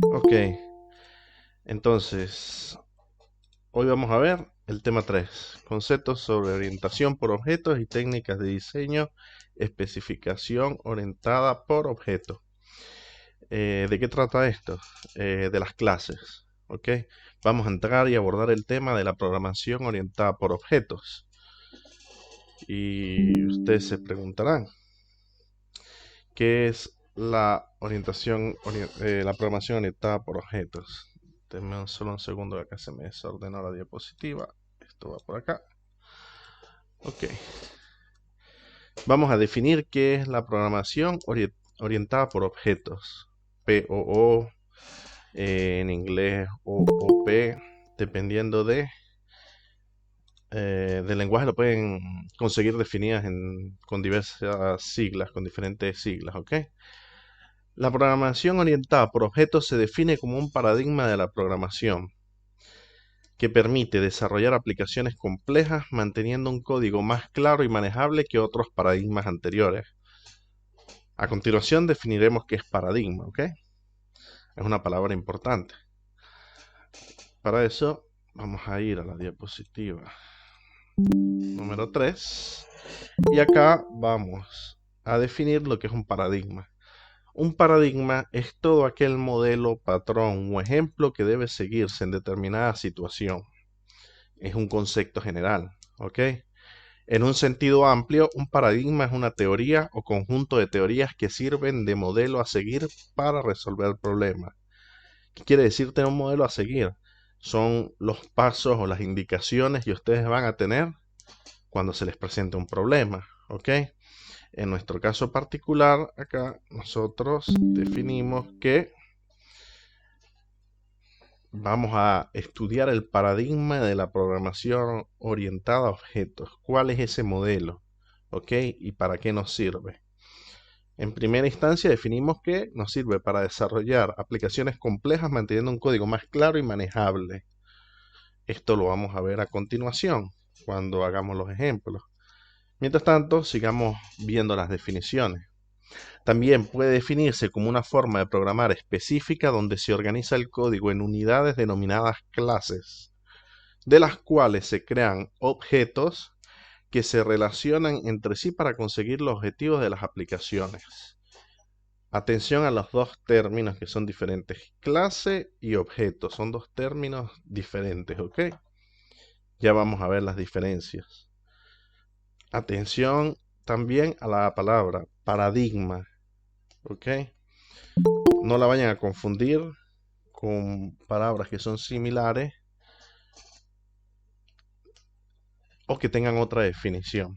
Ok, entonces, hoy vamos a ver el tema 3, conceptos sobre orientación por objetos y técnicas de diseño, especificación orientada por objetos. ¿De qué trata esto? De las clases, ¿ok? Vamos a entrar y abordar el tema de la programación orientada por objetos. Y ustedes se preguntarán, ¿qué es la programación orientada por objetos? Denme solo un segundo, que acá se me desordenó la diapositiva. Esto va por acá. Ok. Vamos a definir qué es la programación orientada por objetos. POO, en inglés OOP, dependiendo del lenguaje, lo pueden conseguir definidas con diversas siglas, con diferentes siglas, ¿ok? La programación orientada por objetos se define como un paradigma de la programación que permite desarrollar aplicaciones complejas manteniendo un código más claro y manejable que otros paradigmas anteriores. A continuación definiremos qué es paradigma, ¿ok? Es una palabra importante. Para eso vamos a ir a la diapositiva número 3 y acá vamos a definir lo que es un paradigma. Un paradigma es todo aquel modelo, patrón o ejemplo que debe seguirse en determinada situación. Es un concepto general, ¿ok? En un sentido amplio, un paradigma es una teoría o conjunto de teorías que sirven de modelo a seguir para resolver problemas. ¿Qué quiere decir tener un modelo a seguir? Son los pasos o las indicaciones que ustedes van a tener cuando se les presente un problema, ¿ok? En nuestro caso particular, acá nosotros definimos que vamos a estudiar el paradigma de la programación orientada a objetos. ¿Cuál es ese modelo? ¿Ok? ¿Y para qué nos sirve? En primera instancia definimos que nos sirve para desarrollar aplicaciones complejas manteniendo un código más claro y manejable. Esto lo vamos a ver a continuación cuando hagamos los ejemplos. Mientras tanto, sigamos viendo las definiciones. También puede definirse como una forma de programar específica donde se organiza el código en unidades denominadas clases, de las cuales se crean objetos que se relacionan entre sí para conseguir los objetivos de las aplicaciones. Atención a los dos términos que son diferentes. Clase y objeto son dos términos diferentes, ¿ok? Ya vamos a ver las diferencias. Atención también a la palabra paradigma, ¿ok? No la vayan a confundir con palabras que son similares o que tengan otra definición.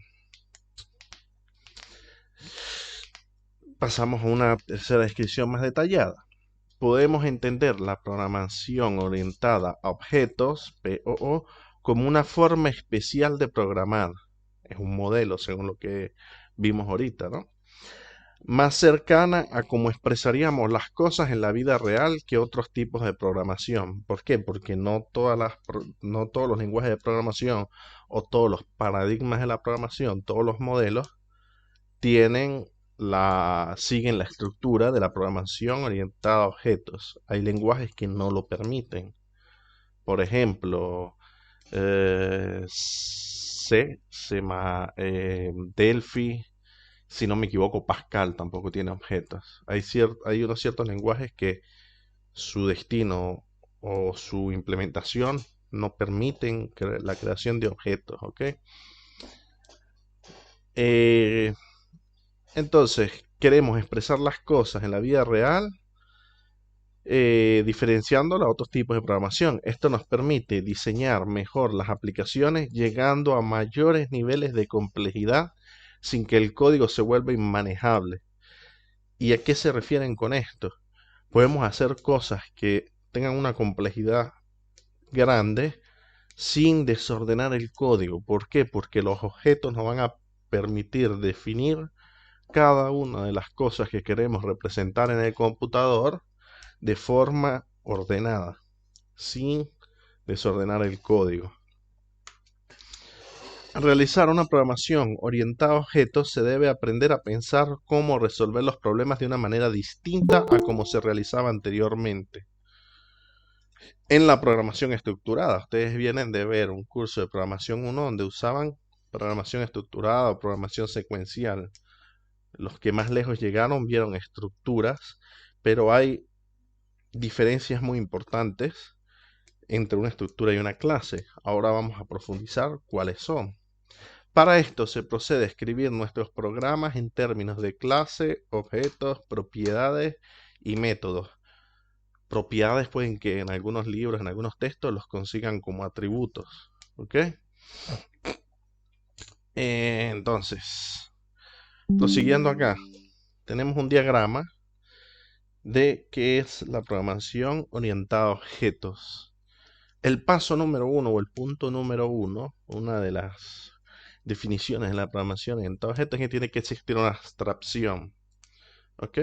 Pasamos a una tercera descripción más detallada. Podemos entender la programación orientada a objetos, POO, como una forma especial de programar. Es un modelo, según lo que vimos ahorita, ¿no? Más cercana a cómo expresaríamos las cosas en la vida real que otros tipos de programación. ¿Por qué? Porque no todos los lenguajes de programación o todos los paradigmas de la programación, todos los modelos, siguen la estructura de la programación orientada a objetos. Hay lenguajes que no lo permiten. Por ejemplo, Delphi, si no me equivoco, Pascal tampoco tiene objetos. Hay unos ciertos lenguajes que su destino o su implementación no permiten la creación de objetos, ¿ok? Eh, entonces, queremos expresar las cosas en la vida real, diferenciándola a otros tipos de programación. Esto nos permite diseñar mejor las aplicaciones, llegando a mayores niveles de complejidad sin que el código se vuelva inmanejable. ¿Y a qué se refieren con esto? Podemos hacer cosas que tengan una complejidad grande sin desordenar el código. ¿Por qué? Porque los objetos nos van a permitir definir cada una de las cosas que queremos representar en el computador de forma ordenada, sin desordenar el código. Al realizar una programación orientada a objetos se debe aprender a pensar cómo resolver los problemas de una manera distinta a como se realizaba anteriormente. En la programación estructurada, ustedes vienen de ver un curso de programación 1 donde usaban programación estructurada o programación secuencial. Los que más lejos llegaron vieron estructuras, pero hay diferencias muy importantes entre una estructura y una clase. Ahora vamos a profundizar cuáles son. Para esto se procede a escribir nuestros programas en términos de clase, objetos, propiedades y métodos. Propiedades pueden que en algunos libros, en algunos textos, los consigan como atributos. ¿Ok? Entonces, prosiguiendo acá, tenemos un diagrama de qué es la programación orientada a objetos. El paso número uno o el punto número uno, una de las definiciones de la programación orientada a objetos es que tiene que existir una abstracción. ¿Ok?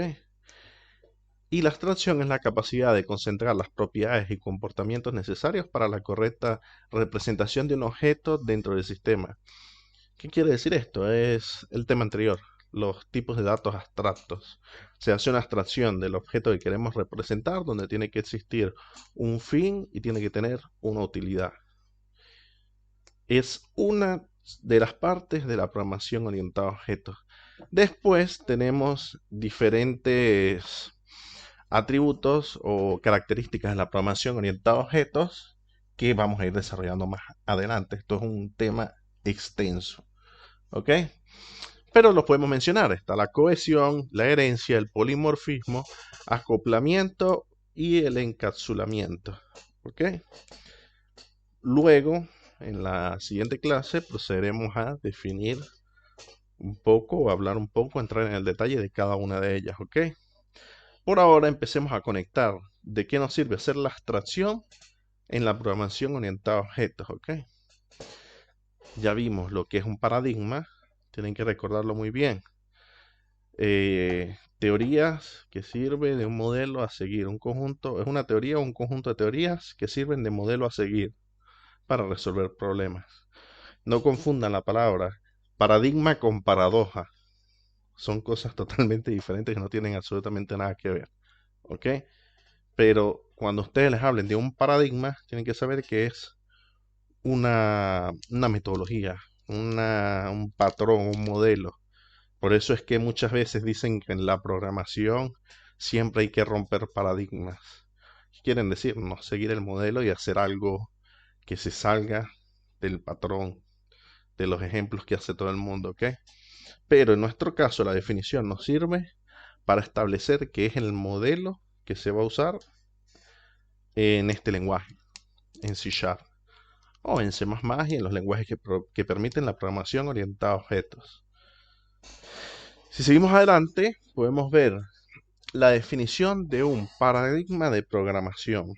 Y la abstracción es la capacidad de concentrar las propiedades y comportamientos necesarios para la correcta representación de un objeto dentro del sistema. ¿Qué quiere decir esto? Es el tema anterior, los tipos de datos abstractos. Se hace una abstracción del objeto que queremos representar, donde tiene que existir un fin y tiene que tener una utilidad. Es una de las partes de la programación orientada a objetos. Después tenemos diferentes atributos o características de la programación orientada a objetos que vamos a ir desarrollando más adelante. Esto es un tema extenso. ¿Ok? Pero los podemos mencionar. Está la cohesión, la herencia, el polimorfismo, acoplamiento y el encapsulamiento. ¿Ok? Luego, en la siguiente clase, procederemos a definir un poco o hablar un poco, entrar en el detalle de cada una de ellas. ¿Ok? Por ahora empecemos a conectar de qué nos sirve hacer la abstracción en la programación orientada a objetos. ¿Ok? Ya vimos lo que es un paradigma. Tienen que recordarlo muy bien. Teorías que sirven de un modelo a seguir. Un conjunto, es una teoría o un conjunto de teorías que sirven de modelo a seguir para resolver problemas. No confundan la palabra paradigma con paradoja. Son cosas totalmente diferentes que no tienen absolutamente nada que ver. ¿Ok? Pero cuando ustedes les hablen de un paradigma, tienen que saber que es una metodología, un patrón, un modelo. Por eso es que muchas veces dicen que en la programación siempre hay que romper paradigmas. ¿Qué quieren decir? No seguir el modelo y hacer algo que se salga del patrón, de los ejemplos que hace todo el mundo, ¿ok? Pero en nuestro caso la definición nos sirve para establecer qué es el modelo que se va a usar en este lenguaje, en C Sharp o en C++ y en los lenguajes que permiten la programación orientada a objetos. Si seguimos adelante, podemos ver la definición de un paradigma de programación.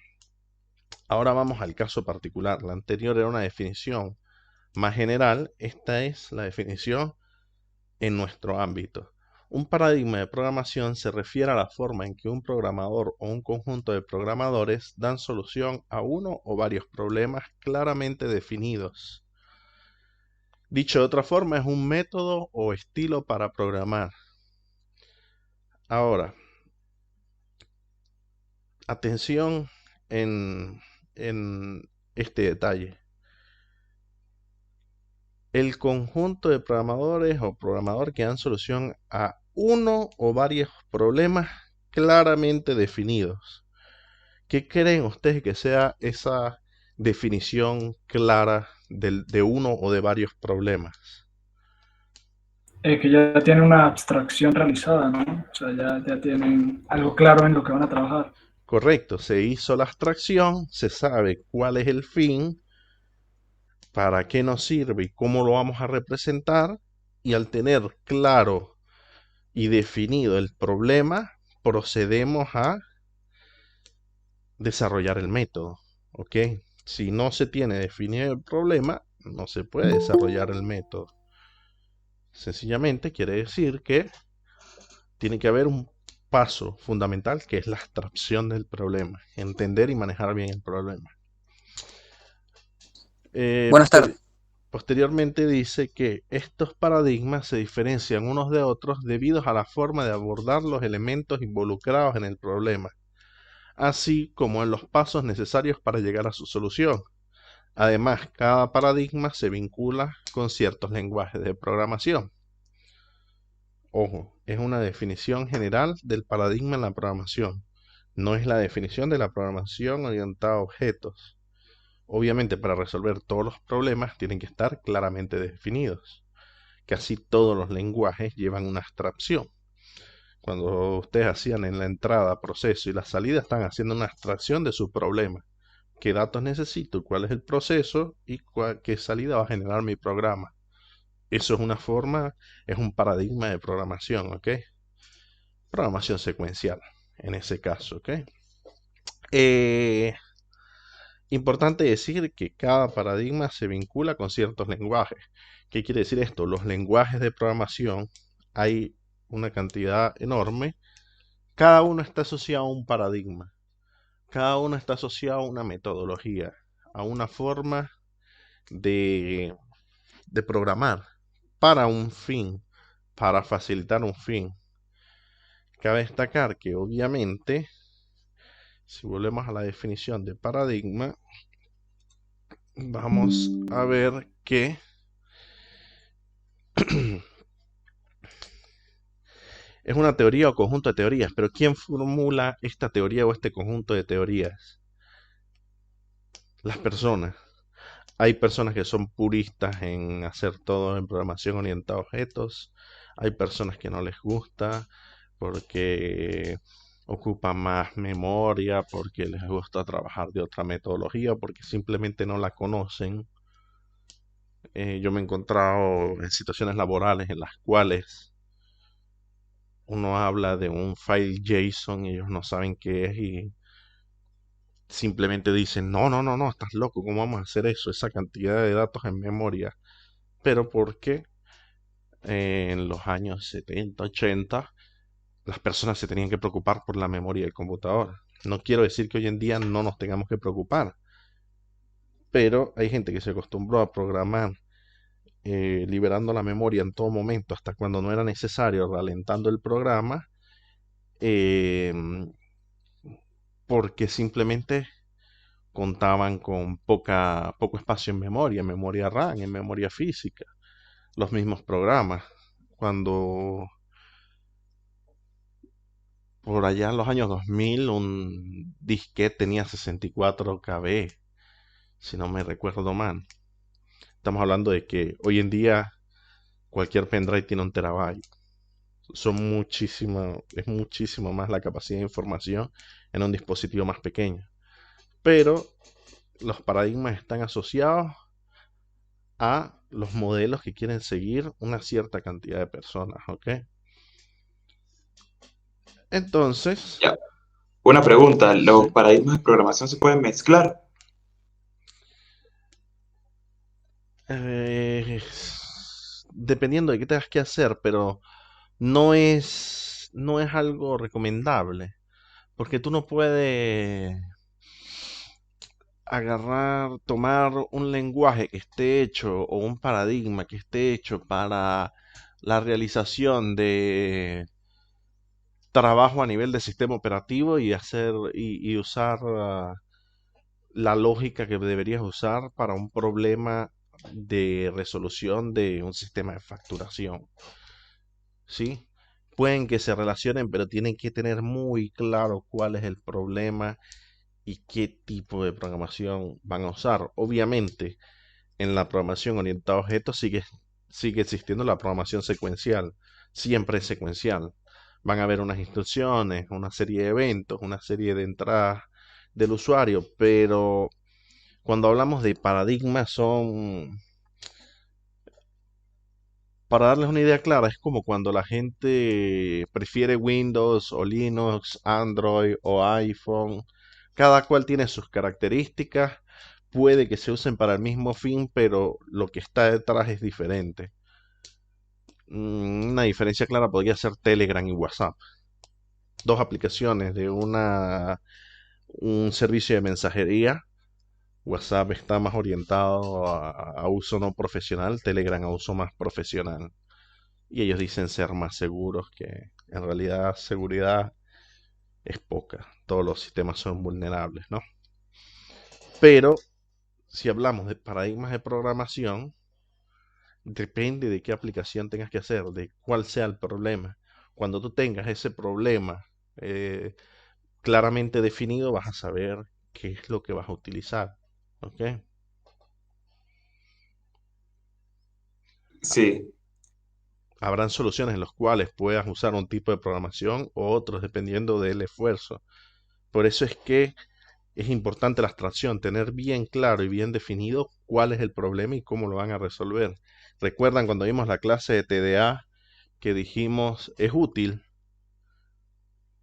Ahora vamos al caso particular. La anterior era una definición más general. Esta es la definición en nuestro ámbito. Un paradigma de programación se refiere a la forma en que un programador o un conjunto de programadores dan solución a uno o varios problemas claramente definidos. Dicho de otra forma, es un método o estilo para programar. Ahora, atención en este detalle. El conjunto de programadores o programador que dan solución a uno o varios problemas claramente definidos. ¿Qué creen ustedes que sea esa definición clara de uno o de varios problemas? Que ya tiene una abstracción realizada, ¿no? O sea, ya tienen algo claro en lo que van a trabajar. Correcto, se hizo la abstracción, se sabe cuál es el fin, para qué nos sirve y cómo lo vamos a representar, y al tener claro y definido el problema, procedemos a desarrollar el método. ¿Ok? Si no se tiene definido el problema, no se puede desarrollar el método. Sencillamente quiere decir que tiene que haber un paso fundamental que es la abstracción del problema, entender y manejar bien el problema. Eh, Buenas posteri- tardes. Posteriormente dice que estos paradigmas se diferencian unos de otros debido a la forma de abordar los elementos involucrados en el problema. así como en los pasos necesarios para llegar a su solución. Además, cada paradigma se vincula con ciertos lenguajes de programación. Ojo, es una definición general del paradigma en la programación. No es la definición de la programación orientada a objetos. Obviamente, para resolver todos los problemas tienen que estar claramente definidos. Casi todos los lenguajes llevan una abstracción. Cuando ustedes hacían en la entrada, proceso y la salida, están haciendo una abstracción de su problema. ¿Qué datos necesito? ¿Cuál es el proceso? ¿Y qué salida va a generar mi programa? Eso es una forma, es un paradigma de programación, ¿ok? Programación secuencial, en ese caso, ¿ok? Eh, Importante decir que cada paradigma se vincula con ciertos lenguajes. ¿Qué quiere decir esto? Los lenguajes de programación, hay una cantidad enorme. Cada uno está asociado a un paradigma. Cada uno está asociado a una metodología, a una forma de, de programar para un fin, para facilitar un fin. Cabe destacar que obviamente, si volvemos a la definición de paradigma, vamos a ver que es una teoría o conjunto de teorías, pero ¿quién formula esta teoría o este conjunto de teorías? Las personas. Hay personas que son puristas en hacer todo en programación orientada a objetos. Hay personas que no les gusta porque ocupa más memoria, porque les gusta trabajar de otra metodología, porque simplemente no la conocen. Yo me he encontrado en situaciones laborales en las cuales uno habla de un file JSON y ellos no saben qué es y simplemente dicen, no, no, no, no, estás loco, ¿cómo vamos a hacer eso? Esa cantidad de datos en memoria. Pero porque en los años 70, 80, las personas se tenían que preocupar por la memoria del computador. No quiero decir que hoy en día no nos tengamos que preocupar, pero hay gente que se acostumbró a programar liberando la memoria en todo momento hasta cuando no era necesario, ralentando el programa, eh, porque simplemente contaban con poco espacio en memoria RAM, en memoria física, los mismos programas. Cuando por allá en los años 2000 un disquete tenía 64 KB, si no me recuerdo mal. Estamos hablando de que hoy en día cualquier pendrive tiene 1 TB. Es muchísimo más la capacidad de información en un dispositivo más pequeño. Pero los paradigmas están asociados a los modelos que quieren seguir una cierta cantidad de personas, ¿ok? Entonces, Ya. Una pregunta, ¿los sí, paradigmas de programación se pueden mezclar? eh, dependiendo de qué tengas que hacer, pero no es algo recomendable, porque tú no puedes agarrar, tomar un lenguaje que esté hecho o un paradigma que esté hecho para la realización de trabajo a nivel de sistema operativo y y usar la lógica que deberías usar para un problema de resolución de un sistema de facturación. ¿Sí? Pueden que se relacionen, pero tienen que tener muy claro cuál es el problema y qué tipo de programación van a usar. Obviamente, en la programación orientada a objetos sigue existiendo la programación secuencial. Siempre es secuencial. Van a haber unas instrucciones, una serie de eventos, una serie de entradas del usuario, pero cuando hablamos de paradigmas son, para darles una idea clara, es como cuando la gente prefiere Windows o Linux, Android o iPhone. Cada cual tiene sus características, puede que se usen para el mismo fin, pero lo que está detrás es diferente. Una diferencia clara podría ser Telegram y WhatsApp. Dos aplicaciones de un servicio de mensajería. WhatsApp está más orientado a uso no profesional, Telegram a uso más profesional. Y ellos dicen ser más seguros que en realidad seguridad. es poca. Todos los sistemas son vulnerables, ¿no? Pero si hablamos de paradigmas de programación, depende de qué aplicación tengas que hacer, de cuál sea el problema. Cuando tú tengas ese problema eh, claramente definido, vas a saber qué es lo que vas a utilizar. ¿Ok? Sí, Habrán soluciones en las cuales puedas usar un tipo de programación o otros dependiendo del esfuerzo. Por eso es que es importante la abstracción, tener bien claro y bien definido cuál es el problema y cómo lo van a resolver. ¿Recuerdan cuando vimos la clase de TDA que dijimos es útil?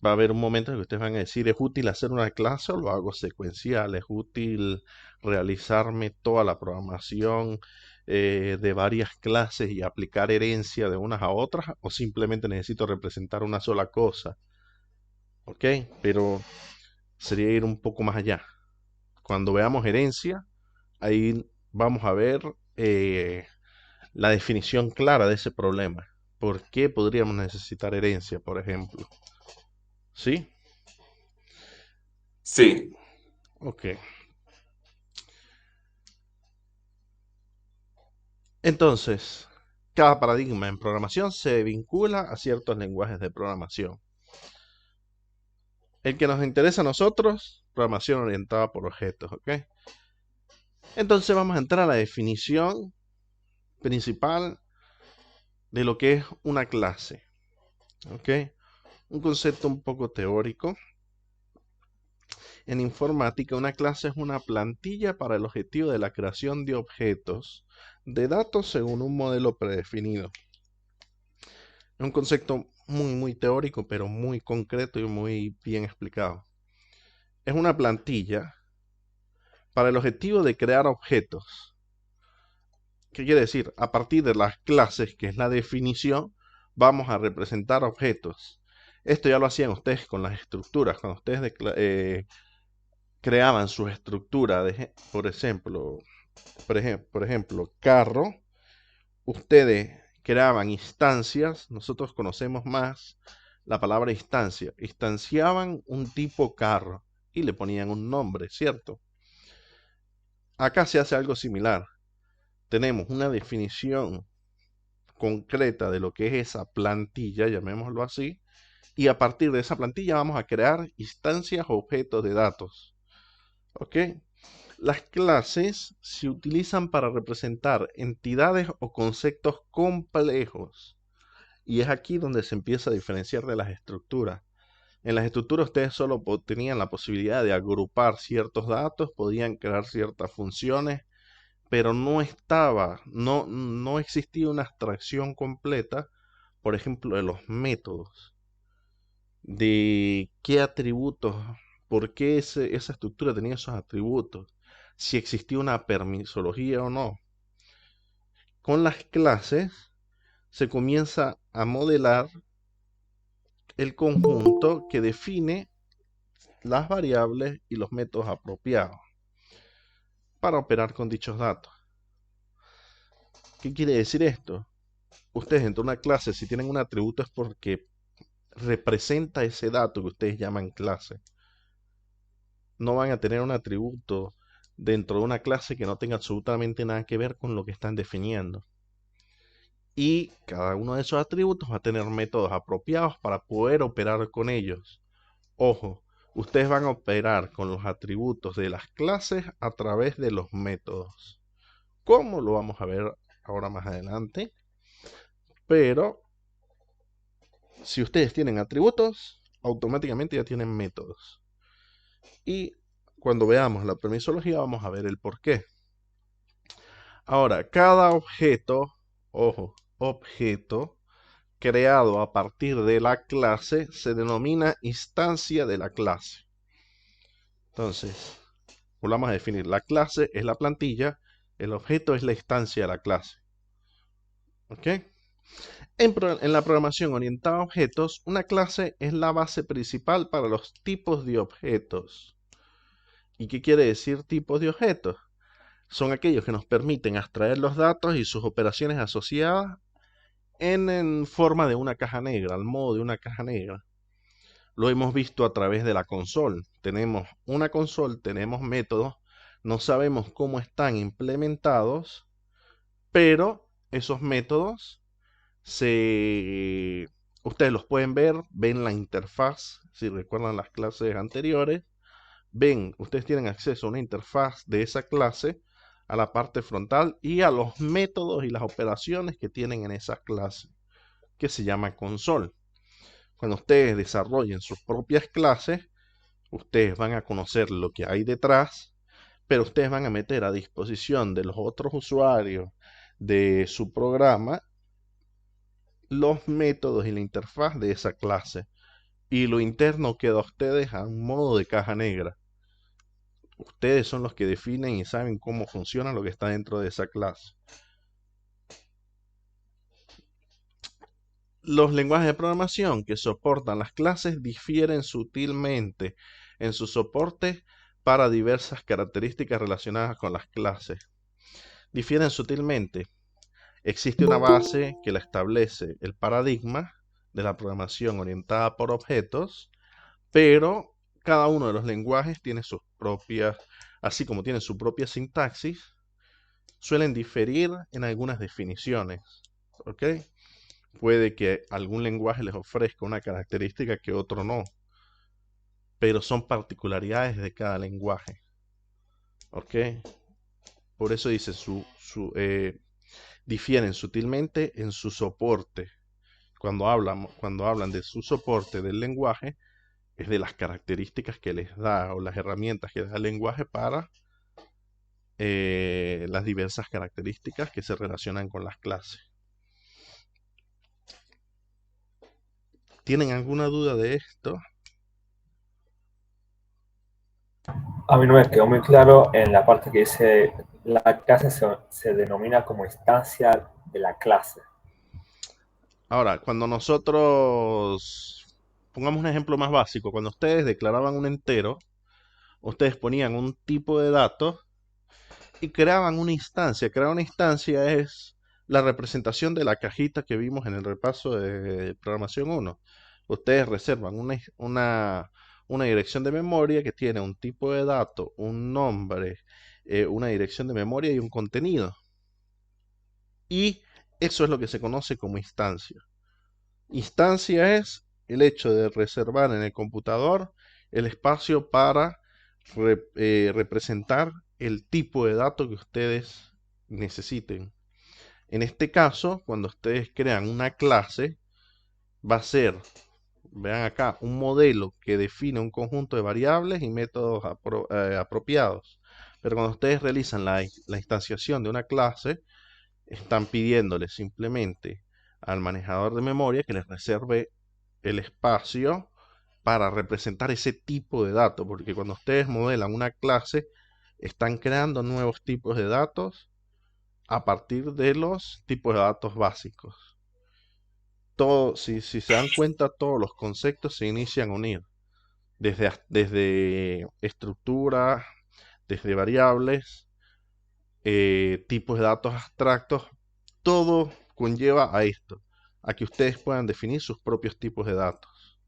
Va a haber un momento en que ustedes van a decir, ¿es útil hacer una clase o lo hago secuencial? ¿Es útil realizarme toda la programación de varias clases y aplicar herencia de unas a otras? ¿O simplemente necesito representar una sola cosa? ¿Ok? Pero sería ir un poco más allá. Cuando veamos herencia, ahí vamos a ver la definición clara de ese problema. ¿Por qué podríamos necesitar herencia, por ejemplo? ¿Sí? sí, Ok. Entonces, cada paradigma en programación se vincula a ciertos lenguajes de programación. El que nos interesa a nosotros, programación orientada por objetos, ¿ok? Entonces vamos a entrar a la definición principal de lo que es una clase, ¿ok? Un concepto un poco teórico. En informática, una clase es una plantilla para el objetivo de la creación de objetos de datos según un modelo predefinido. Es un concepto muy teórico, pero muy concreto y muy bien explicado. Es una plantilla para el objetivo de crear objetos. ¿Qué quiere decir? A partir de las clases, que es la definición, vamos a representar objetos. Esto ya lo hacían ustedes con las estructuras. Cuando ustedes creaban su estructura, por ejemplo, carro, ustedes creaban instancias. Nosotros conocemos más la palabra instancia. Instanciaban un tipo carro y le ponían un nombre, ¿cierto? Acá se hace algo similar. Tenemos una definición concreta de lo que es esa plantilla, llamémoslo así, y a partir de esa plantilla vamos a crear instancias o objetos de datos. ¿Ok? Las clases se utilizan para representar entidades o conceptos complejos. Y es aquí donde se empieza a diferenciar de las estructuras. En las estructuras ustedes solo tenían la posibilidad de agrupar ciertos datos, podían crear ciertas funciones, pero no existía una abstracción completa, por ejemplo, de los métodos, de qué atributos, por qué esa estructura tenía esos atributos, si existía una permisología o no. Con las clases se comienza a modelar el conjunto que define las variables y los métodos apropiados para operar con dichos datos. ¿Qué quiere decir esto? Ustedes dentro de una clase, si tienen un atributo es porque representa ese dato que ustedes llaman clase. No van a tener un atributo dentro de una clase que no tenga absolutamente nada que ver con lo que están definiendo. Y cada uno de esos atributos va a tener métodos apropiados para poder operar con ellos. Ojo, ustedes van a operar con los atributos de las clases a través de los métodos. ¿Cómo? Lo vamos a ver ahora más adelante. Pero si ustedes tienen atributos, automáticamente ya tienen métodos. Y cuando veamos la permisología vamos a ver el por qué. Ahora, cada objeto, ojo, objeto creado a partir de la clase se denomina instancia de la clase. Entonces, volvamos a definir. La clase es la plantilla, el objeto es la instancia de la clase. ¿Ok? En la programación orientada a objetos, una clase es la base principal para los tipos de objetos. ¿Y qué quiere decir tipos de objetos? Son aquellos que nos permiten abstraer los datos y sus operaciones asociadas en forma de una caja negra, al modo de una caja negra. lo hemos visto a través de la consola. Tenemos una consola, tenemos métodos, no sabemos cómo están implementados, pero esos métodos ustedes los pueden ver, ven la interfaz, si recuerdan las clases anteriores, ustedes tienen acceso a una interfaz de esa clase, a la parte frontal y a los métodos y las operaciones que tienen en esa clase, que se llama console. Cuando ustedes desarrollen sus propias clases, ustedes van a conocer lo que hay detrás, pero ustedes van a meter a disposición de los otros usuarios de su programa los métodos y la interfaz de esa clase. Y lo interno queda a ustedes a un modo de caja negra. Ustedes son los que definen y saben cómo funciona lo que está dentro de esa clase. Los lenguajes de programación que soportan las clases difieren sutilmente en su soporte para diversas características relacionadas con las clases. Difieren sutilmente. Existe una base que la establece el paradigma de la programación orientada por objetos, pero cada uno de los lenguajes tiene sus propias, así como tiene su propia sintaxis, suelen diferir en algunas definiciones. ¿Ok? Puede que algún lenguaje les ofrezca una característica que otro no, pero son particularidades de cada lenguaje. ¿Ok? Por eso dice difieren sutilmente en su soporte. Cuando hablan de su soporte del lenguaje, es de las características que les da o las herramientas que les da el lenguaje para las diversas características que se relacionan con las clases. ¿Tienen alguna duda de esto? A mí no me quedó muy claro en la parte que dice la clase se denomina como instancia de la clase. Ahora, cuando nosotros, pongamos un ejemplo más básico, cuando ustedes declaraban un entero, ustedes ponían un tipo de datos y creaban una instancia. Crear una instancia es la representación de la cajita que vimos en el repaso de programación 1. Ustedes reservan una dirección de memoria que tiene un tipo de dato, un nombre, una dirección de memoria y un contenido. Y eso es lo que se conoce como instancia. Instancia es el hecho de reservar en el computador el espacio para representar el tipo de dato que ustedes necesiten. En este caso, cuando ustedes crean una clase, va a ser, vean acá, un modelo que define un conjunto de variables y métodos apropiados. Pero cuando ustedes realizan la instanciación de una clase, están pidiéndole simplemente al manejador de memoria que les reserve el espacio para representar ese tipo de datos, porque cuando ustedes modelan una clase, están creando nuevos tipos de datos a partir de los tipos de datos básicos. Si se dan cuenta, todos los conceptos se inician a unir, desde estructuras, desde variables, tipos de datos abstractos, todo conlleva a esto, a que ustedes puedan definir sus propios tipos de datos.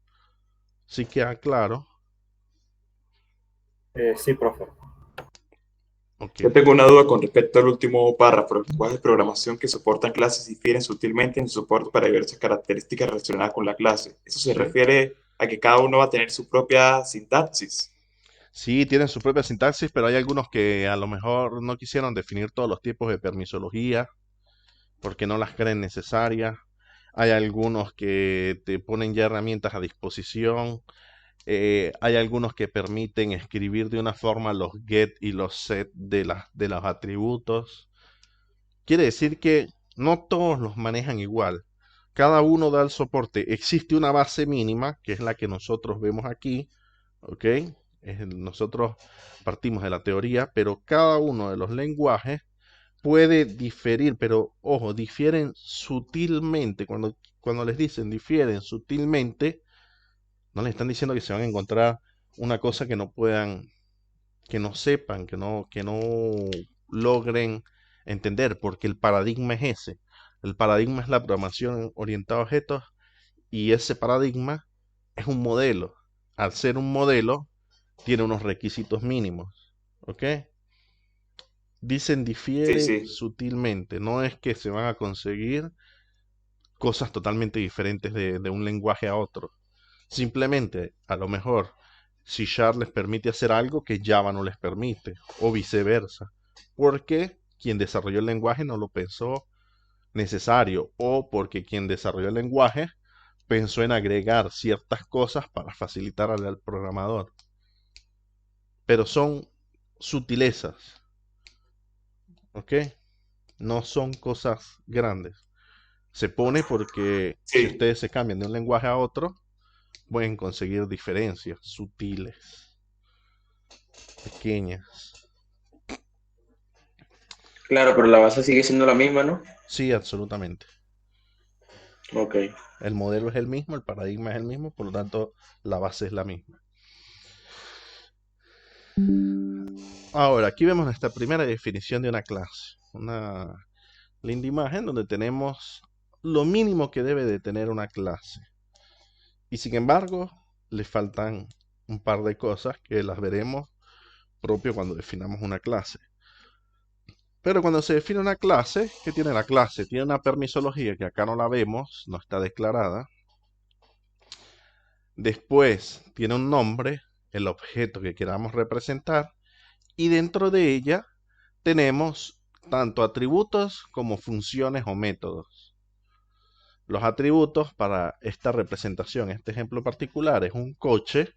¿Sí queda claro? Sí, profe. Ok. Yo tengo una duda con respecto al último párrafo. Los lenguajes de programación que soportan clases difieren sutilmente en su soporte para diversas características relacionadas con la clase. Eso se Sí. refiere a que cada uno va a tener su propia sintaxis. Sí, tienen su propia sintaxis, pero hay algunos que a lo mejor no quisieron definir todos los tipos de permisología porque no las creen necesarias. Hay algunos que te ponen ya herramientas a disposición. Hay algunos que permiten escribir de una forma los get y los set de los atributos. Quiere decir que no todos los manejan igual. Cada uno da el soporte. Existe una base mínima, que es la que nosotros vemos aquí, ¿ok? Nosotros partimos de la teoría, pero cada uno de los lenguajes puede diferir, pero ojo, difieren sutilmente. Cuando les dicen difieren sutilmente, no les están diciendo que se van a encontrar una cosa que no puedan, que no sepan, que no logren entender, porque el paradigma es ese. El paradigma es la programación orientada a objetos y ese paradigma es un modelo. al ser un modelo, tiene unos requisitos mínimos. ¿Ok? Dicen Sí, difiere sí. sutilmente, no es que se van a conseguir cosas totalmente diferentes de un lenguaje a otro. Simplemente, a lo mejor, C# les permite hacer algo que Java no les permite, o viceversa, porque quien desarrolló el lenguaje no lo pensó necesario, o porque quien desarrolló el lenguaje pensó en agregar ciertas cosas para facilitar al programador. Pero son sutilezas, ¿ok? No son cosas grandes. Se pone porque si Sí. ustedes se cambian de un lenguaje a otro, pueden conseguir diferencias sutiles, pequeñas. Claro, pero la base sigue siendo la misma, ¿no? Sí, absolutamente. Ok. El modelo es el mismo, el paradigma es el mismo, por lo tanto la base es la misma. Ahora, aquí vemos nuestra primera definición de una clase. Una linda imagen donde tenemos lo mínimo que debe de tener una clase. Y sin embargo, le faltan un par de cosas que las veremos propio cuando definamos una clase. Pero cuando se define una clase, ¿qué tiene la clase? Tiene una permisología que acá no la vemos, no está declarada. Después tiene un nombre, el objeto que queramos representar. Y dentro de ella tenemos tanto atributos como funciones o métodos. Los atributos para esta representación, este ejemplo particular, es un coche.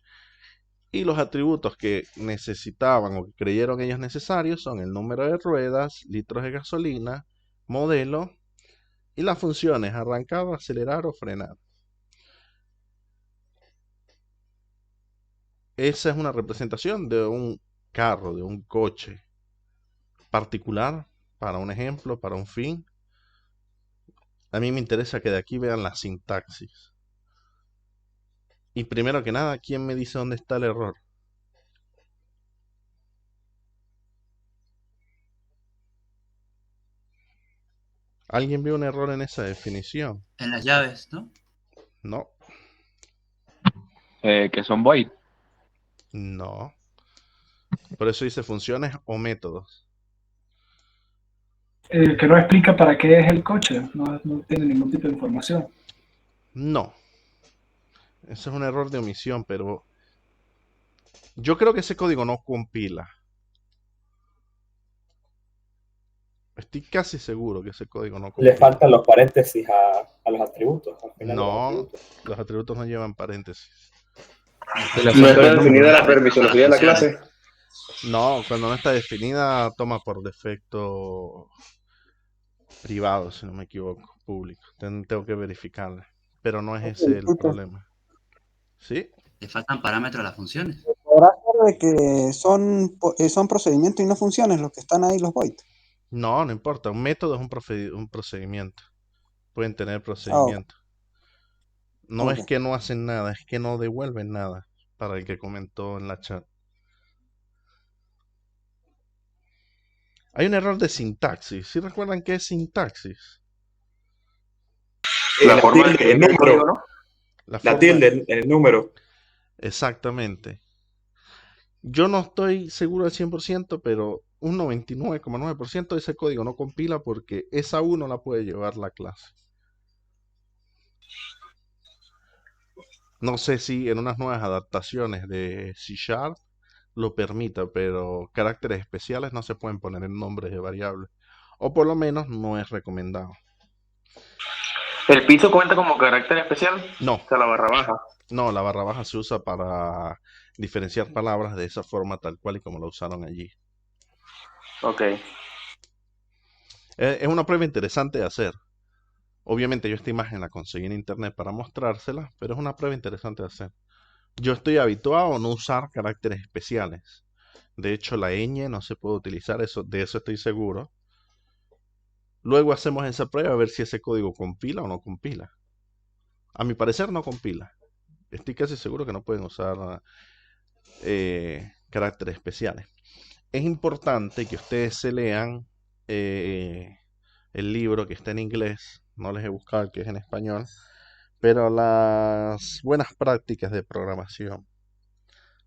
Y los atributos que necesitaban o que creyeron ellos necesarios son el número de ruedas, litros de gasolina, modelo y las funciones arrancar, acelerar o frenar. Esa es una representación de un carro, de un coche particular para un ejemplo, para un fin. A mí me interesa que de aquí vean la sintaxis. Y primero que nada, ¿quién me dice dónde está el error? ¿Alguien vio un error en esa definición? En las llaves, ¿no? No, Que son void. no. Por eso dice funciones o métodos. Que no explica para qué es el coche, no tiene ningún tipo de información. No. Eso es un error de omisión, pero yo creo que ese código no compila. Estoy casi seguro que ese código no Le compila. faltan los paréntesis a los atributos, al final de los No, atributos. los atributos no llevan paréntesis. Y le No falta está el definida número. la permisología de la clase. No, cuando no está definida, toma por defecto privado, si no me equivoco, público. Tengo que verificarla. Pero no es ese el problema. ¿Sí? Le faltan parámetros a las funciones. Podrá ser de que son procedimientos y no funciones los que están ahí, los void. No, no importa. Un método es un procedimiento. Pueden tener Ok, procedimiento. No ok. es que no hacen nada, es que no devuelven nada, para el que comentó en la chat. Hay un error de sintaxis. ¿Sí recuerdan qué es sintaxis? La forma de tilde, el escribir el código, número. ¿no? La La forma... tilde, el número. Exactamente. Yo no estoy seguro al 100%, pero un 99,9% de ese código no compila porque esa U no la puede llevar la clase. No sé si en unas nuevas adaptaciones de C# lo permita, pero caracteres especiales no se pueden poner en nombres de variables. O por lo menos no es recomendado. ¿El piso cuenta como carácter especial? No, O sea, la barra baja. no, la barra baja se usa para diferenciar palabras de esa forma tal cual y como la usaron allí. Ok. Es una prueba interesante de hacer. Obviamente yo esta imagen la conseguí en internet para mostrársela, pero es una prueba interesante de hacer. Yo estoy habituado a no usar caracteres especiales. De hecho, la ñ no se puede utilizar, de eso estoy seguro. Luego hacemos esa prueba a ver si ese código compila o no compila. A mi parecer no compila. Estoy casi seguro que no pueden usar caracteres especiales. Es importante que ustedes se lean el libro que está en inglés. No les he buscado el que es en español. Pero las buenas prácticas de programación.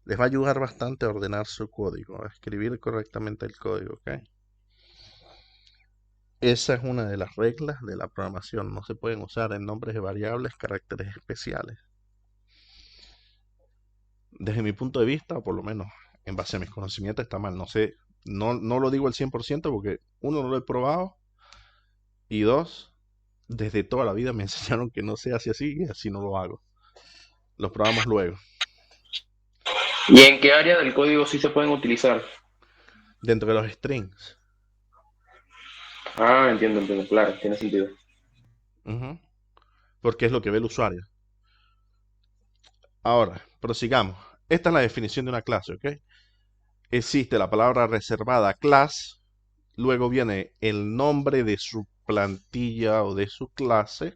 Les va a ayudar bastante a ordenar su código, a escribir correctamente el código, ¿ok? Esa es una de las reglas de la programación. No se pueden usar en nombres de variables caracteres especiales. Desde mi punto de vista, o por lo menos en base a mis conocimientos, está mal. No sé, no lo digo al 100% porque uno, no lo he probado, y dos, desde toda la vida me enseñaron que no se hace así y así no lo hago. Los probamos luego. ¿Y en qué área del código sí se pueden utilizar? Dentro de los strings. Ah, entiendo, claro, tiene sentido. Ujú. Porque es lo que ve el usuario. Ahora, prosigamos. Esta es la definición de una clase, ¿ok? Existe la palabra reservada class, luego viene el nombre de su plantilla o de su clase,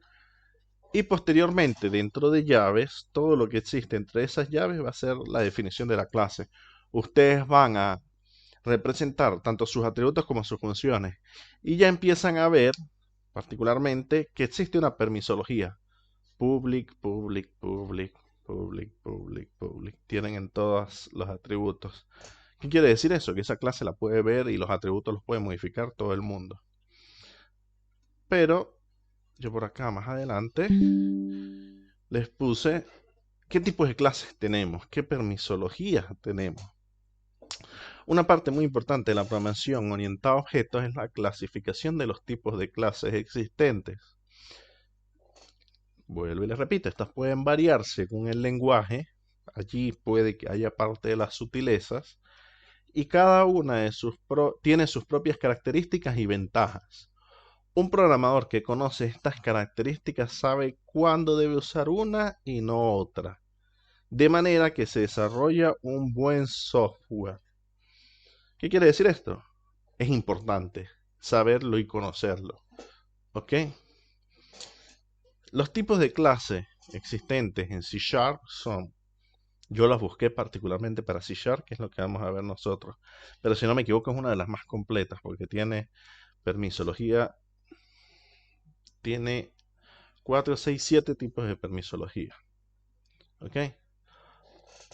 y posteriormente dentro de llaves, todo lo que existe entre esas llaves va a ser la definición de la clase. Ustedes van a representar tanto sus atributos como sus funciones, y ya empiezan a ver particularmente que existe una permisología. Public, public, public, public, public, public. Tienen en todos los atributos. ¿Qué quiere decir eso? Que esa clase la puede ver y los atributos los puede modificar todo el mundo. Pero yo por acá más adelante les puse qué tipos de clases tenemos, qué permisologías tenemos. Una parte muy importante de la programación orientada a objetos es la clasificación de los tipos de clases existentes. Vuelvo y les repito, estas pueden variar según el lenguaje. Allí puede que haya parte de las sutilezas. Y cada una tiene sus propias características y ventajas. Un programador que conoce estas características sabe cuándo debe usar una y no otra. De manera que se desarrolla un buen software. ¿Qué quiere decir esto? Es importante saberlo y conocerlo. ¿Ok? Los tipos de clase existentes en C# son, yo las busqué particularmente para C#, que es lo que vamos a ver nosotros, pero si no me equivoco es una de las más completas porque tiene permisología, tiene 4, 6, 7 tipos de permisología. ¿Ok?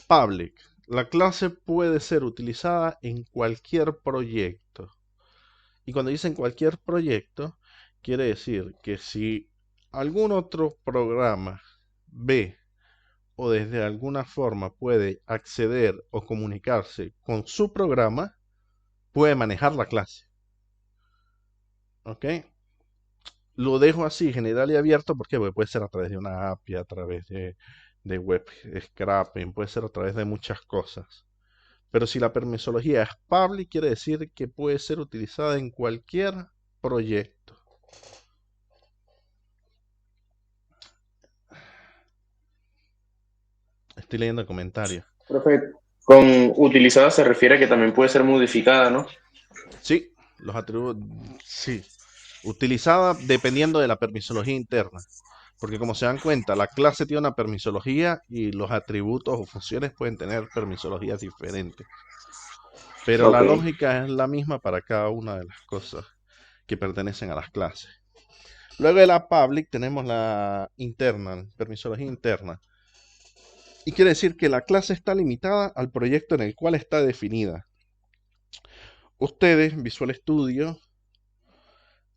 Public. La clase puede ser utilizada en cualquier proyecto. Y cuando dicen cualquier proyecto, quiere decir que si algún otro programa ve o desde alguna forma puede acceder o comunicarse con su programa, puede manejar la clase. ¿Ok? Lo dejo así, general y abierto, ¿por qué? Porque puede ser a través de una API, a través de web scraping, puede ser a través de muchas cosas. Pero si la permisología es public, quiere decir que puede ser utilizada en cualquier proyecto. Estoy leyendo comentarios. Profe, con utilizada se refiere a que también puede ser modificada, ¿no? Sí, los atributos, sí. Utilizada dependiendo de la permisología interna. Porque como se dan cuenta, la clase tiene una permisología y los atributos o funciones pueden tener permisologías diferentes. Pero la lógica es la misma para cada una de las cosas que pertenecen a las clases. Luego de la public tenemos la internal, permisología interna. Y quiere decir que la clase está limitada al proyecto en el cual está definida. Ustedes, Visual Studio,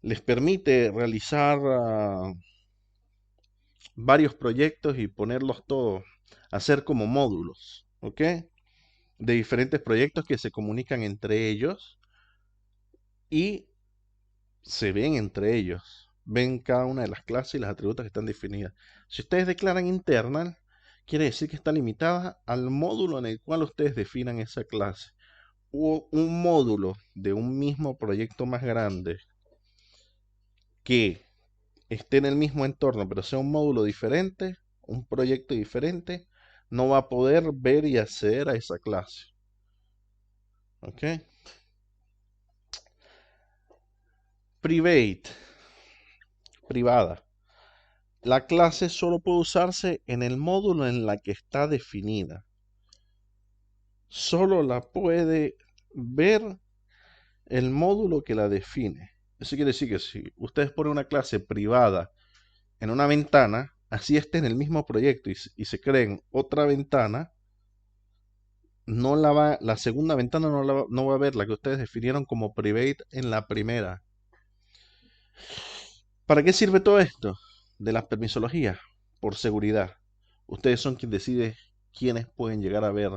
les permite realizar varios proyectos y ponerlos todos, hacer como módulos, ¿ok? De diferentes proyectos que se comunican entre ellos y se ven entre ellos. Ven cada una de las clases y los atributos que están definidas. Si ustedes declaran internal, quiere decir que está limitada al módulo en el cual ustedes definan esa clase. O un módulo de un mismo proyecto más grande que esté en el mismo entorno, pero sea un módulo diferente, un proyecto diferente, no va a poder ver y acceder a esa clase. ¿Ok? Private, privada. La clase solo puede usarse en el módulo en la que está definida. Solo la puede ver el módulo que la define. Eso quiere decir que si ustedes ponen una clase privada en una ventana, así esté en el mismo proyecto y se creen otra ventana, la segunda ventana no va a ver la que ustedes definieron como private en la primera. ¿Para qué sirve todo esto de las permisologías? Por seguridad. Ustedes son quien decide quiénes pueden llegar a ver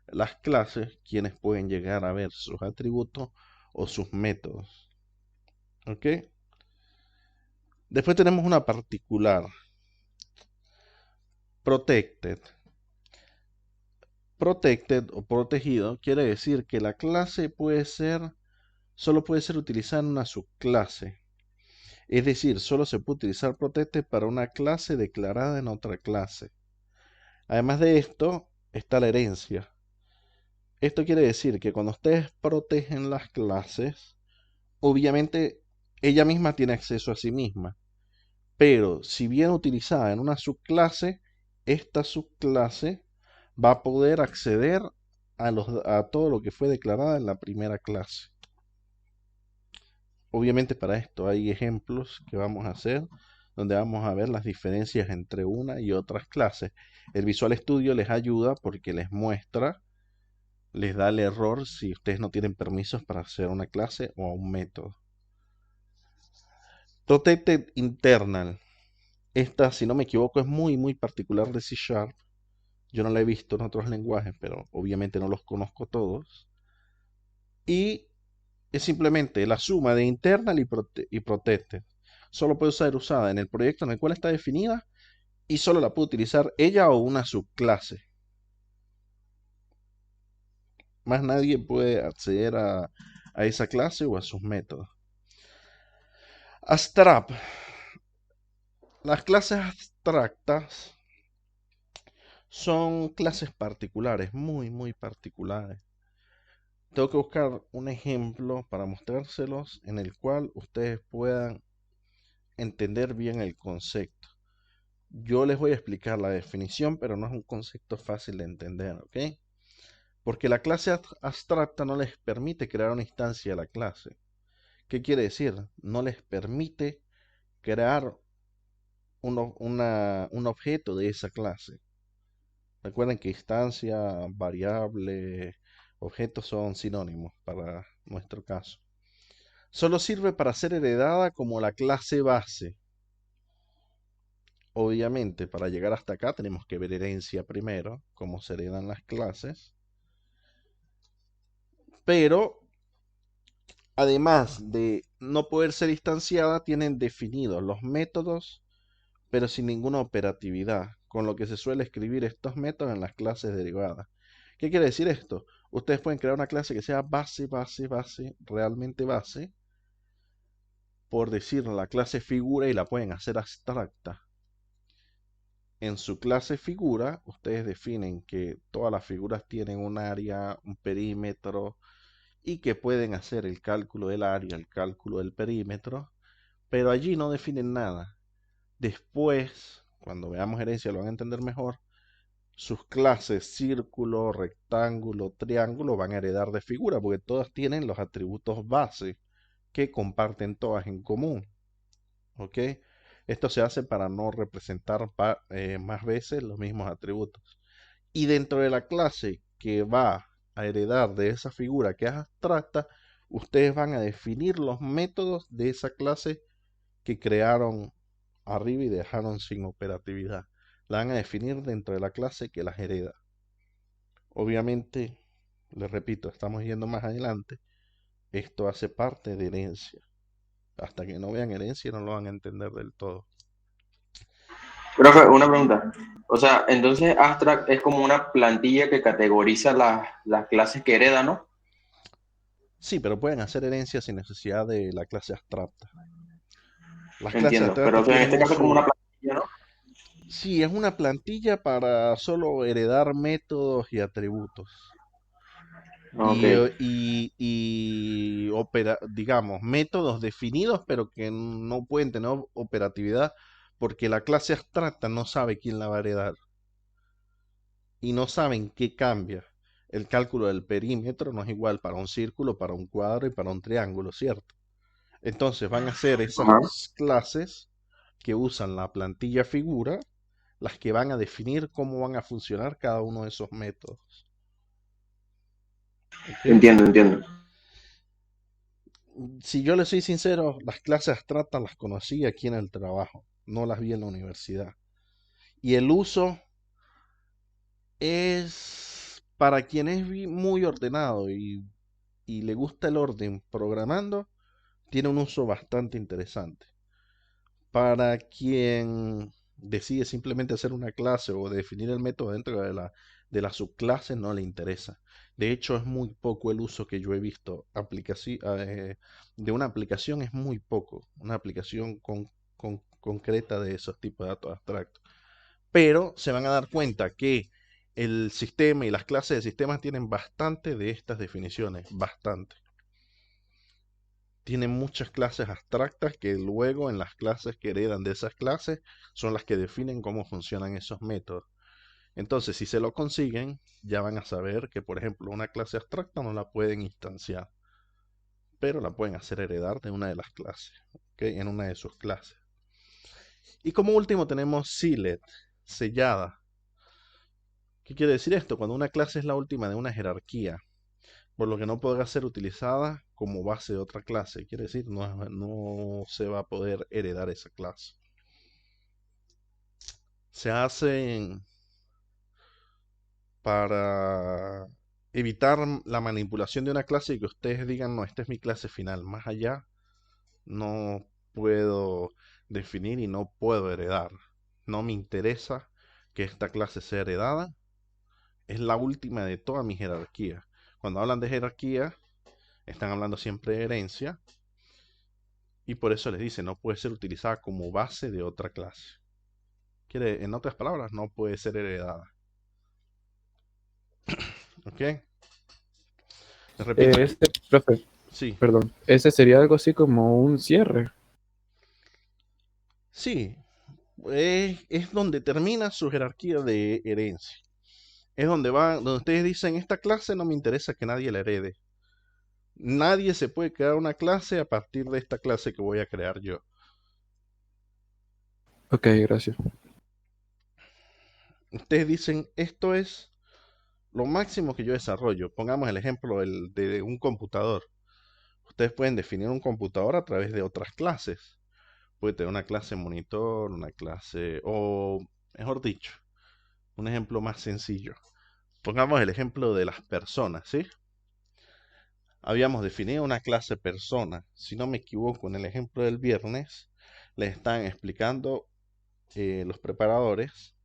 las clases, quiénes pueden llegar a ver sus atributos o sus métodos. ¿Ok? Después tenemos una particular. Protected. Protected o protegido quiere decir que la clase solo puede ser utilizada en una subclase. Es decir, solo se puede utilizar protected para una clase declarada en otra clase. Además de esto, está la herencia. Esto quiere decir que cuando ustedes protegen las clases, obviamente ella misma tiene acceso a sí misma. Pero si bien utilizada en una subclase, esta subclase va a poder acceder a todo lo que fue declarada en la primera clase. Obviamente para esto hay ejemplos que vamos a hacer donde vamos a ver las diferencias entre una y otras clases. El Visual Studio les ayuda porque les muestra, les da el error si ustedes no tienen permisos para hacer una clase o un método. Protected Internal. Esta, si no me equivoco, es muy particular de C#. Yo no la he visto en otros lenguajes, pero obviamente no los conozco todos. Y es simplemente la suma de internal y protected. Solo puede ser usada en el proyecto en el cual está definida y solo la puede utilizar ella o una subclase. Más nadie puede acceder a esa clase o a sus métodos. Abstract. Las clases abstractas son clases particulares, muy particulares. Tengo que buscar un ejemplo para mostrárselos en el cual ustedes puedan entender bien el concepto. Yo les voy a explicar la definición, pero no es un concepto fácil de entender, ¿ok? Porque la clase abstracta no les permite crear una instancia de la clase. ¿Qué quiere decir? No les permite crear un objeto de esa clase. Recuerden que instancia, variable, objetos son sinónimos para nuestro caso. Solo sirve para ser heredada como la clase base. Obviamente, para llegar hasta acá tenemos que ver herencia primero, cómo se heredan las clases. Pero, además de no poder ser instanciada, tienen definidos los métodos, pero sin ninguna operatividad, con lo que se suele escribir estos métodos en las clases derivadas. ¿Qué quiere decir esto? Ustedes pueden crear una clase que sea base, realmente base, por decir la clase figura, y la pueden hacer abstracta. En su clase figura, ustedes definen que todas las figuras tienen un área, un perímetro, y que pueden hacer el cálculo del área, el cálculo del perímetro, pero allí no definen nada. Después, cuando veamos herencia lo van a entender mejor, sus clases círculo, rectángulo, triángulo van a heredar de figura, porque todas tienen los atributos base que comparten todas en común. ¿Ok? Esto se hace para no representar más veces los mismos atributos. Y dentro de la clase que va a heredar de esa figura que es abstracta, ustedes van a definir los métodos de esa clase que crearon arriba y dejaron sin operatividad. La van a definir dentro de la clase que las hereda. Obviamente, les repito, estamos yendo más adelante. Esto hace parte de herencia. Hasta que no vean herencia no lo van a entender del todo. Profe, una pregunta. O sea, entonces Abstract es como una plantilla que categoriza las clases que hereda, ¿no? Sí, pero pueden hacer herencia sin necesidad de la clase abstracta. Las clases Entiendo, pero abstractas o sea, en tienen este caso es como una plantilla, ¿no? Sí, es una plantilla para solo heredar métodos y atributos. Ok. Digamos, métodos definidos, pero que no pueden tener operatividad porque la clase abstracta no sabe quién la va a heredar. Y no saben qué cambia. El cálculo del perímetro no es igual para un círculo, para un cuadro y para un triángulo, ¿cierto? Entonces van a ser esas Ajá. clases que usan la plantilla figura las que van a definir cómo van a funcionar cada uno de esos métodos. ¿Ok? Entiendo, entiendo. Si yo le soy sincero, las clases abstractas las conocí aquí en el trabajo, no las vi en la universidad. Y el uso es para quien es muy ordenado y le gusta el orden programando, tiene un uso bastante interesante. Para quien decide simplemente hacer una clase o definir el método dentro de la subclase, no le interesa. De hecho, es muy poco el uso que yo he visto de una aplicación, es muy poco. Una aplicación concreta de esos tipos de datos abstractos. Pero se van a dar cuenta que el sistema y las clases de sistemas tienen bastante de estas definiciones, bastante. Tienen muchas clases abstractas que luego en las clases que heredan de esas clases son las que definen cómo funcionan esos métodos. Entonces, si se lo consiguen, ya van a saber que, por ejemplo, una clase abstracta no la pueden instanciar, pero la pueden hacer heredar de una de las clases, ¿ok? En una de sus clases. Y como último tenemos sealed, sellada. ¿Qué quiere decir esto? Cuando una clase es la última de una jerarquía, por lo que no podrá ser utilizada como base de otra clase. Quiere decir, no se va a poder heredar esa clase. Se hacen para evitar la manipulación de una clase y que ustedes digan, no, esta es mi clase final. Más allá, no puedo definir y no puedo heredar. No me interesa que esta clase sea heredada. Es la última de toda mi jerarquía. Cuando hablan de jerarquía, están hablando siempre de herencia. Y por eso les dice, no puede ser utilizada como base de otra clase. En otras palabras, no puede ser heredada. ¿Ok? Les repito aquí. Profe, Sí, perdón. Ese sería algo así como un cierre. sí. Es donde termina su jerarquía de herencia. Es donde ustedes dicen, esta clase no me interesa que nadie la herede. Nadie se puede crear una clase a partir de esta clase que voy a crear yo. Ok, gracias. Ustedes dicen, esto es lo máximo que yo desarrollo. Pongamos el ejemplo de un computador. Ustedes pueden definir un computador a través de otras clases. Puede tener una clase monitor, una clase, o mejor dicho, un ejemplo más sencillo. Pongamos el ejemplo de las personas, ¿sí? Habíamos definido una clase persona. Si no me equivoco, en el ejemplo del viernes, les están explicando los preparadores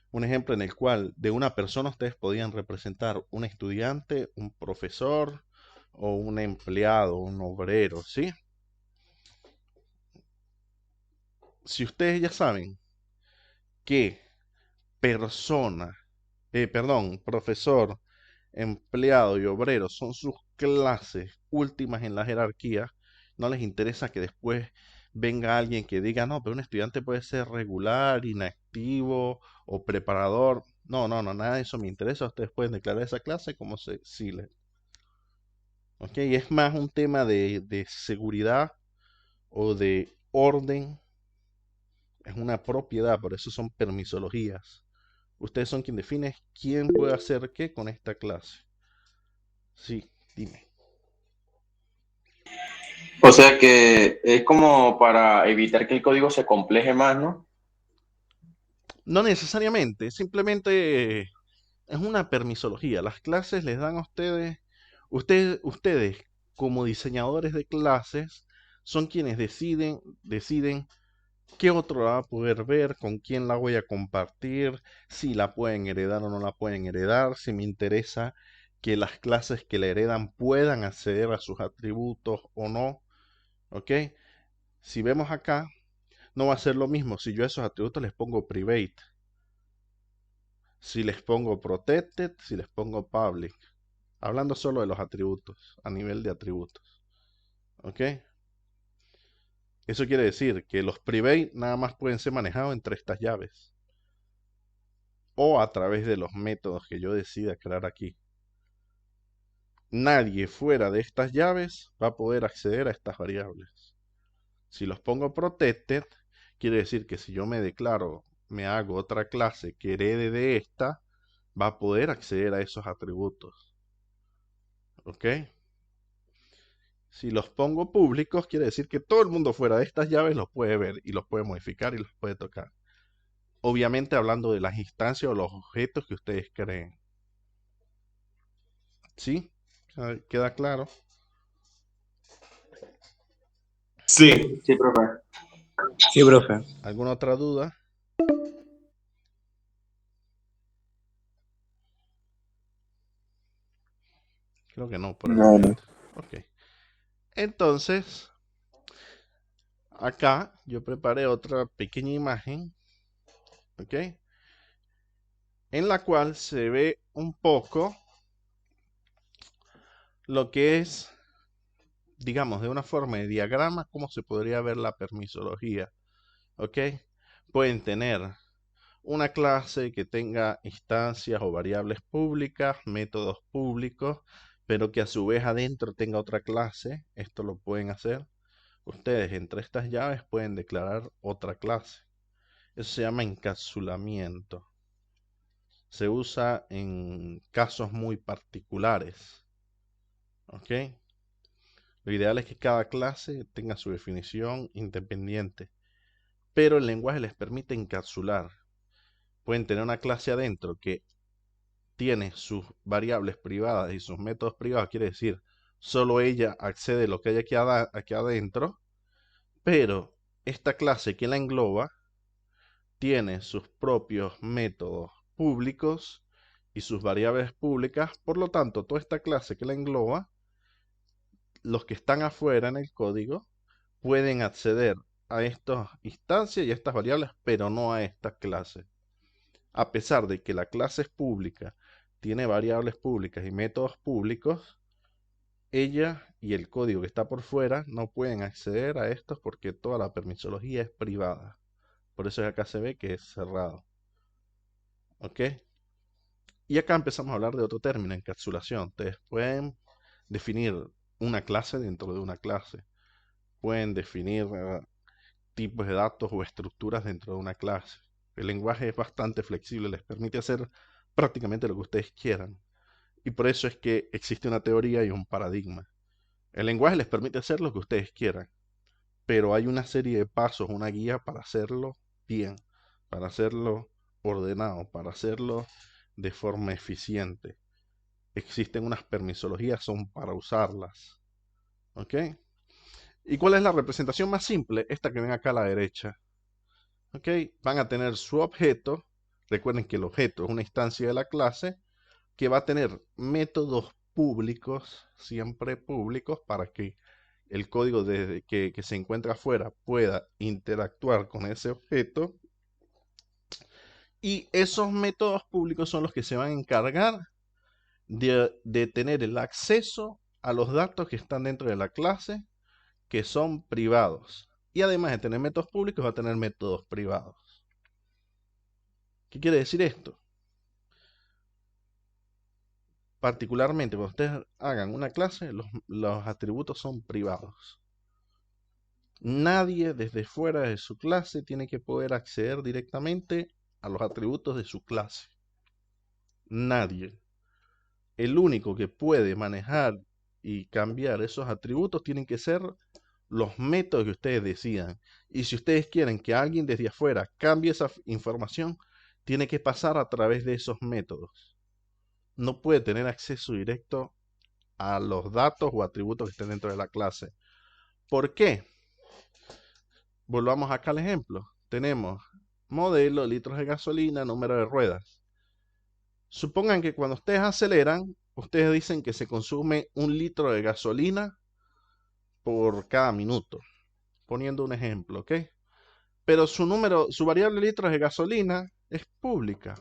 un ejemplo en el cual de una persona ustedes podían representar un estudiante, un profesor o un empleado, un obrero, ¿sí? Si ustedes ya saben que persona, profesor, empleado y obrero son sus clases últimas en la jerarquía, no les interesa que después venga alguien que diga, no, pero un estudiante puede ser regular, inactivo o preparador. No, no, no, nada de eso me interesa. Ustedes pueden declarar esa clase como SEALed. ¿Ok? Y es más un tema de seguridad o de orden. Es una propiedad, por eso son permisologías. Ustedes son quien define quién puede hacer qué con esta clase. Sí, dime. O sea que es como para evitar que el código se compleje más, ¿no? No necesariamente, simplemente es una permisología. Las clases les dan a ustedes como diseñadores de clases, son quienes deciden qué otro la va a poder ver, con quién la voy a compartir, si la pueden heredar o no la pueden heredar, si me interesa que las clases que la heredan puedan acceder a sus atributos o no, ¿ok? Si vemos acá, no va a ser lo mismo si yo a esos atributos les pongo private, si les pongo protected, si les pongo public. Hablando solo de los atributos, a nivel de atributos. ¿Ok? Eso quiere decir que los private nada más pueden ser manejados entre estas llaves. O a través de los métodos que yo decida crear aquí. Nadie fuera de estas llaves va a poder acceder a estas variables. Si los pongo protected, quiere decir que si yo me hago otra clase que herede de esta, va a poder acceder a esos atributos. ¿Ok? Si los pongo públicos, quiere decir que todo el mundo fuera de estas llaves los puede ver y los puede modificar y los puede tocar. Obviamente hablando de las instancias o los objetos que ustedes creen. ¿Sí? ¿Queda claro? Sí. Sí, profe. Sí, profe. ¿Alguna otra duda? Creo que no, por el No, no. momento. Ok. Entonces, acá yo preparé otra pequeña imagen, ¿ok? En la cual se ve un poco lo que es, digamos, de una forma de diagrama, cómo se podría ver la permisología, ¿ok? Pueden tener una clase que tenga instancias o variables públicas, métodos públicos, pero que a su vez adentro tenga otra clase. Esto lo pueden hacer. Ustedes entre estas llaves pueden declarar otra clase. Eso se llama encapsulamiento. Se usa en casos muy particulares. ¿Ok? Lo ideal es que cada clase tenga su definición independiente, pero el lenguaje les permite encapsular. Pueden tener una clase adentro que tiene sus variables privadas y sus métodos privados, quiere decir, solo ella accede a lo que hay aquí adentro, pero esta clase que la engloba tiene sus propios métodos públicos y sus variables públicas, por lo tanto, toda esta clase que la engloba, los que están afuera en el código pueden acceder a estas instancias y a estas variables, pero no a esta clase. A pesar de que la clase es pública, tiene variables públicas y métodos públicos, ella y el código que está por fuera no pueden acceder a estos porque toda la permisología es privada. Por eso acá se ve que es cerrado. ¿Ok? Y acá empezamos a hablar de otro término, encapsulación. Ustedes pueden definir una clase dentro de una clase. Pueden definir tipos de datos o estructuras dentro de una clase. El lenguaje es bastante flexible, les permite hacer prácticamente lo que ustedes quieran. Y por eso es que existe una teoría y un paradigma. El lenguaje les permite hacer lo que ustedes quieran, pero hay una serie de pasos, una guía para hacerlo bien, para hacerlo ordenado, para hacerlo de forma eficiente. Existen unas permisologías, son para usarlas. ¿Ok? ¿Y cuál es la representación más simple? Esta que ven acá a la derecha. ¿Ok? Van a tener su objeto. Recuerden que el objeto es una instancia de la clase que va a tener métodos públicos, siempre públicos, para que el código que se encuentra afuera pueda interactuar con ese objeto. Y esos métodos públicos son los que se van a encargar de tener el acceso a los datos que están dentro de la clase, que son privados. Y además de tener métodos públicos, va a tener métodos privados. ¿Qué quiere decir esto? Particularmente, cuando ustedes hagan una clase, los atributos son privados. Nadie desde fuera de su clase tiene que poder acceder directamente a los atributos de su clase. Nadie. El único que puede manejar y cambiar esos atributos tienen que ser los métodos que ustedes decidan. Y si ustedes quieren que alguien desde afuera cambie esa información, tiene que pasar a través de esos métodos. No puede tener acceso directo a los datos o atributos que estén dentro de la clase. ¿Por qué? Volvamos acá al ejemplo. Tenemos modelo, litros de gasolina, número de ruedas. Supongan que cuando ustedes aceleran, ustedes dicen que se consume 1 litro de gasolina por cada minuto. Poniendo un ejemplo, ¿ok? Pero su variable litros de gasolina es pública.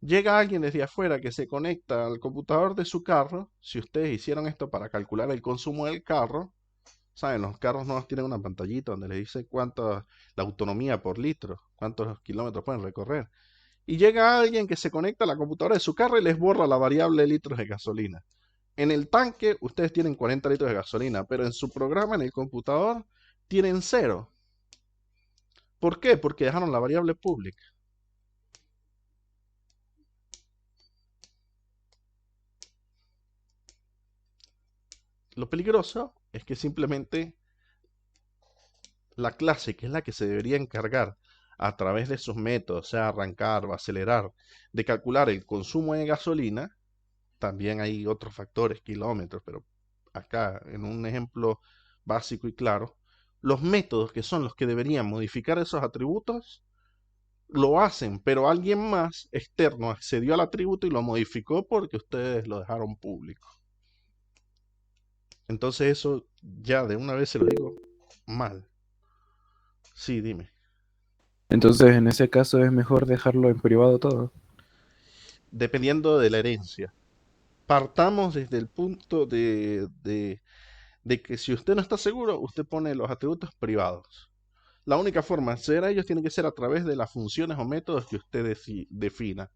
Llega alguien desde afuera que se conecta al computador de su carro. Si ustedes hicieron esto para calcular el consumo del carro, saben, los carros nuevos tienen una pantallita donde les dice cuánto la autonomía por litro, cuántos kilómetros pueden recorrer. Y llega alguien que se conecta a la computadora de su carro y les borra la variable litros de gasolina. En el tanque ustedes tienen 40 litros de gasolina, pero en su programa, en el computador, tienen 0. ¿Por qué? Porque dejaron la variable pública. Lo peligroso es que simplemente la clase, que es la que se debería encargar a través de esos métodos, o sea, arrancar o acelerar, de calcular el consumo de gasolina, también hay otros factores, kilómetros, pero acá en un ejemplo básico y claro, los métodos que son los que deberían modificar esos atributos, lo hacen, pero alguien más externo accedió al atributo y lo modificó porque ustedes lo dejaron público. Entonces eso ya de una vez se lo digo mal. Sí, dime. Entonces, en ese caso es mejor dejarlo en privado todo. Dependiendo de la herencia. Partamos desde el punto de que si usted no está seguro, usted pone los atributos privados. La única forma de acceder a ellos tiene que ser a través de las funciones o métodos que usted defina.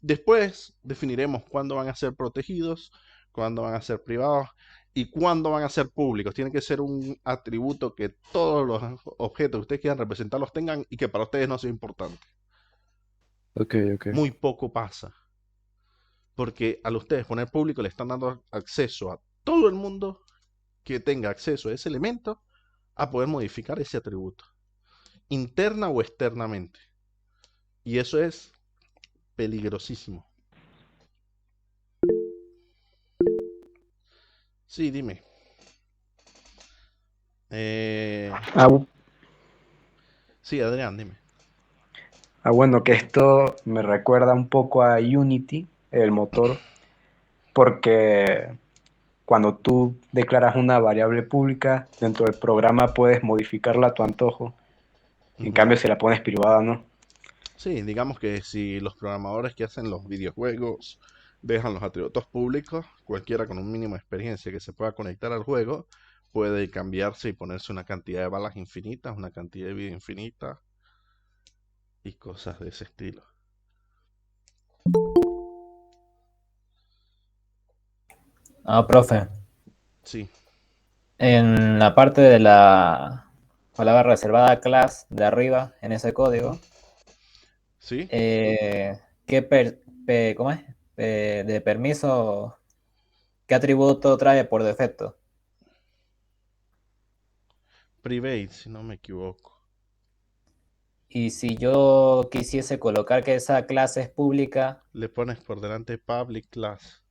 Después definiremos cuándo van a ser protegidos, cuándo van a ser privados y cuándo van a ser públicos. Tiene que ser un atributo que todos los objetos que ustedes quieran representar los tengan y que para ustedes no sea importante. Ok, ok. Muy poco pasa. Porque al ustedes poner público le están dando acceso a todo el mundo que tenga acceso a ese elemento a poder modificar ese atributo, interna o externamente. Y eso es peligrosísimo. Sí, dime. Sí, Adrián, dime. Bueno, que esto me recuerda un poco a Unity, el motor, porque cuando tú declaras una variable pública, dentro del programa puedes modificarla a tu antojo. En cambio, si la pones privada, ¿no? Sí, digamos que si los programadores que hacen los videojuegos dejan los atributos públicos, cualquiera con un mínimo de experiencia que se pueda conectar al juego puede cambiarse y ponerse una cantidad de balas infinitas, una cantidad de vida infinita y cosas de ese estilo. Profe, Sí, en la parte de la palabra reservada class de arriba, en ese código, ¿sí? ¿cómo es? De permiso, ¿qué atributo trae por defecto? Private, si no me equivoco. Y si yo quisiese colocar que esa clase es pública, Le pones por delante public class.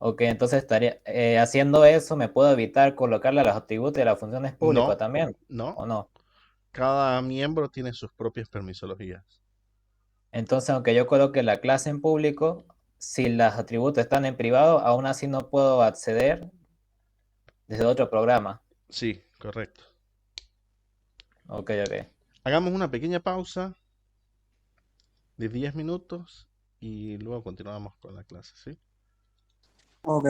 ok, entonces estaría haciendo eso, me puedo evitar colocarle a los atributos de las funciones públicas No, también, no. ¿o no? Cada miembro tiene sus propias permisologías. Entonces, aunque yo coloque la clase en público, si los atributos están en privado, aún así no puedo acceder desde otro programa. Sí, correcto. Ok, ok. Hagamos una pequeña pausa de 10 minutos y luego continuamos con la clase, ¿sí? Ok.